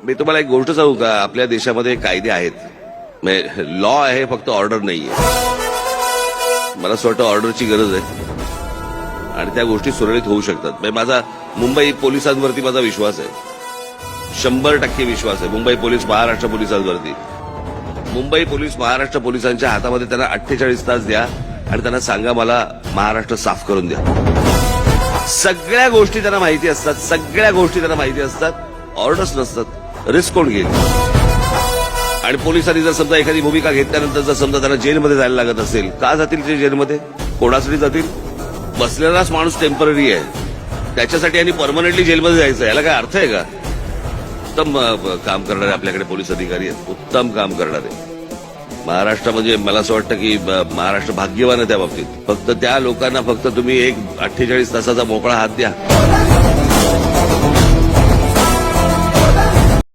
मी तुम्हाला एक गोष्ट सांगू का, आपल्या देशामध्ये कायदे आहेत, लॉ आहे, फक्त ऑर्डर नाहीये. मला असं वाटतं ऑर्डरची गरज आहे आणि त्या गोष्टी सुरळीत होऊ शकतात. माझा मुंबई पोलिसांवरती माझा विश्वास आहे, 100% विश्वास आहे. मुंबई पोलीस, महाराष्ट्र पोलिसांवरती. मुंबई पोलीस, महाराष्ट्र पोलिसांच्या हातामध्ये त्यांना 48 तास द्या आणि त्यांना सांगा मला महाराष्ट्र साफ करून द्या. सगळ्या गोष्टी त्यांना माहिती असतात, सगळ्या गोष्टी त्यांना माहिती असतात. ऑर्डर्स नसतात. रिस्क कोण घेईल? आणि पोलिसांनी जर समजा एखादी भूमिका घेतल्यानंतर जर समजा त्यांना जेलमध्ये जायला लागत असेल, का जातील ते जेलमध्ये? कोणासाठी जातील? बसलेलाच माणूस टेम्पररी आहे, त्याच्यासाठी यांनी परमनंटली जेलमध्ये जायचं, याला काय अर्थ आहे का? उत्तम काम करणारे आपल्याकडे पोलीस अधिकारी आहेत, उत्तम काम करणारे. महाराष्ट्र म्हणजे मला असं वाटतं की महाराष्ट्र भाग्यवान आहे त्या बाबतीत. फक्त त्या लोकांना फक्त तुम्ही एक 48 तासाचा मोकळा हात द्या.